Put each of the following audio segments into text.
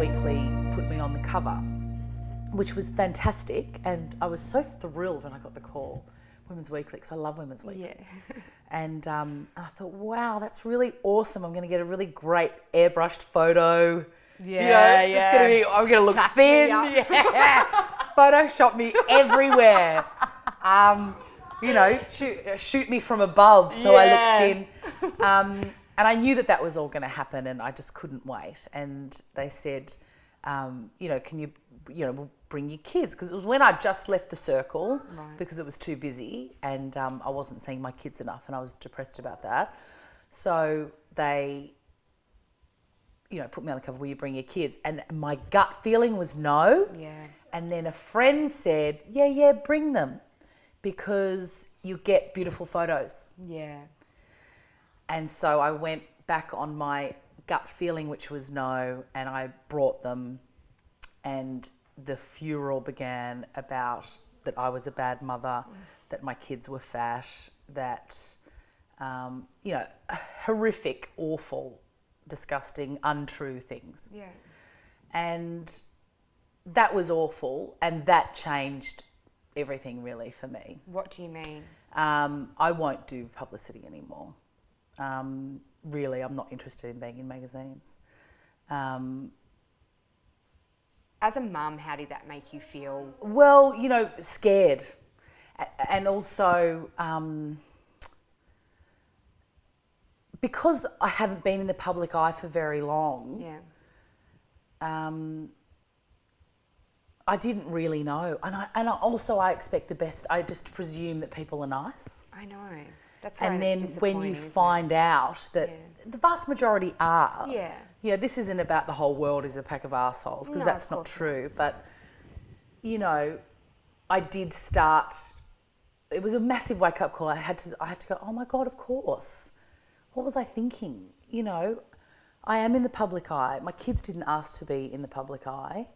Weekly put me on the cover, which was fantastic. And I was so thrilled when I got the call, Women's Weekly, because I love Women's Weekly. Yeah. And I thought, wow, that's really awesome. I'm going to get a really great airbrushed photo. Yeah, It's going to be, I'm going to look thin. Yeah. Photoshop me everywhere. Shoot me from above so I look thin. And I knew that was all going to happen, and I just couldn't wait. And they said, can you, we'll bring your kids, because it was when I just left the circle, because it was too busy, and I wasn't seeing my kids enough, and I was depressed about that. So they, put me on the cover. Will you bring your kids? And my gut feeling was no. Yeah. And then a friend said, yeah, bring them, because you get beautiful photos. Yeah. And so I went back on my gut feeling, which was no, and I brought them, and the furor began about that I was a bad mother, that my kids were fat, that, horrific, awful, disgusting, untrue things. Yeah. And that was awful, and that changed everything really for me. What do you mean? I won't do publicity anymore. Really, I'm not interested in being in magazines. As a mum, how did that make you feel? Well, scared. And also, because I haven't been in the public eye for very long, I didn't really know. And I expect the best. I just presume that people are nice. I know. That's and then when you find out that the vast majority are, this isn't about the whole world is a pack of arseholes, because that's not true. But, I did start, it was a massive wake-up call. I had to go, oh my God, of course. What was I thinking? I am in the public eye. My kids didn't ask to be in the public eye.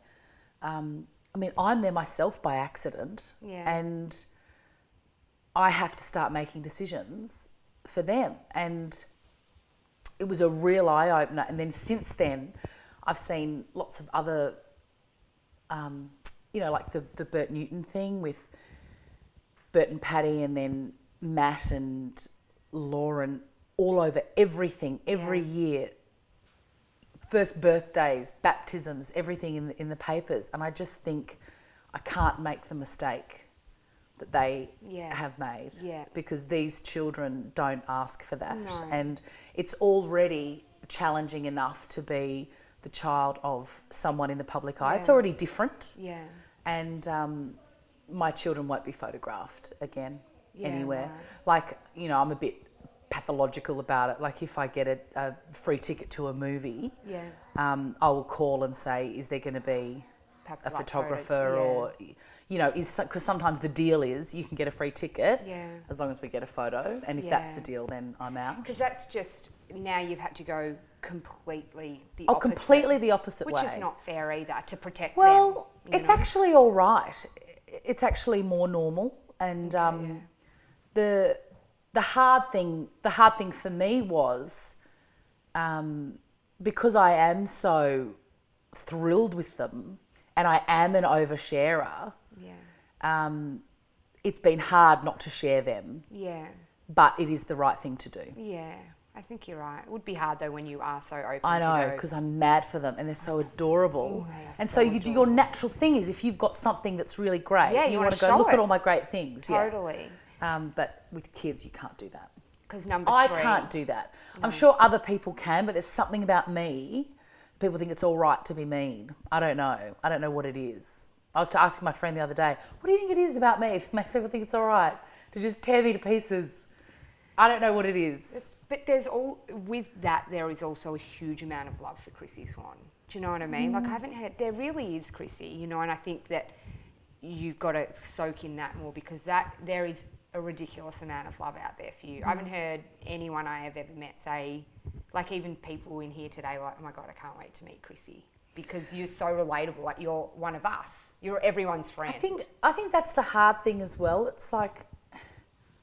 I'm there myself by accident. Yeah. And I have to start making decisions for them. And it was a real eye-opener. And then since then, I've seen lots of other, like the Bert Newton thing with Bert and Patty, and then Matt and Lauren, all over everything, every year. First birthdays, baptisms, everything in the papers. And I just think I can't make the mistake that they have made, because these children don't ask for that. No. And it's already challenging enough to be the child of someone in the public eye. It's already different. Yeah. And my children won't be photographed again anywhere. Right. Like, I'm a bit pathological about it. Like if I get a free ticket to a movie, I will call and say, is there going to be a photographer or, because sometimes the deal is you can get a free ticket as long as we get a photo. And if that's the deal, then I'm out. Because that's just, now you've had to go completely the opposite. Completely the opposite way. Which is not fair either, to protect them. Well, it's actually all right. It's actually more normal. And the hard thing for me was, because I am so thrilled with them, and I am an oversharer, it's been hard not to share them. Yeah. But it is the right thing to do. Yeah, I think you're right. It would be hard though when you are so open. I know, because I'm mad for them and they're so adorable. And so you do, your natural thing is, if you've got something that's really great, you want to go, look at all my great things. Totally. But with kids, you can't do that. Because number I 3. can't do that. No. I'm sure other people can, but there's something about me. People think it's all right to be mean. I don't know. I don't know what it is. I was asking my friend the other day, what do you think it is about me if it makes people think it's all right to just tear me to pieces? I don't know what it is. But with that, there is also a huge amount of love for Chrissie Swan. Do you know what I mean? Like, I haven't heard, there really is, Chrissie, and I think that you've got to soak in that more, because there is a ridiculous amount of love out there for you. I haven't heard anyone I have ever met say, like even people in here today, like, oh my God, I can't wait to meet Chrissie, because you're so relatable. Like, you're one of us. You're everyone's friend. I think that's the hard thing as well. It's like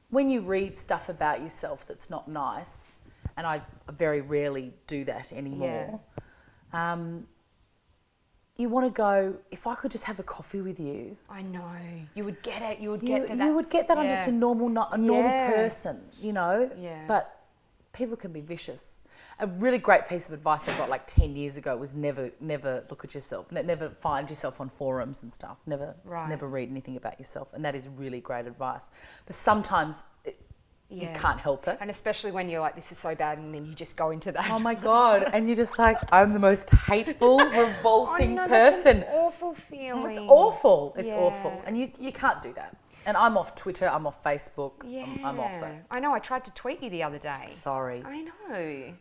when you read stuff about yourself that's not nice, and I very rarely do that anymore. you want to go, if I could just have a coffee with you. I know. You would get it. You would get that. I'm just a normal person, you know. Yeah. But people can be vicious. A really great piece of advice I got like 10 years ago was never look at yourself. Never find yourself on forums and stuff. Never read anything about yourself. And that is really great advice. But sometimes you can't help it. And especially when you're like, this is so bad, and then you just go into that. Oh my God. And you're just like, I'm the most hateful, revolting person. That's an awful feeling. It's awful. It's awful. And you can't do that. And I'm off Twitter, I'm off Facebook, I'm off it. I know, I tried to tweet you the other day. Sorry. I know.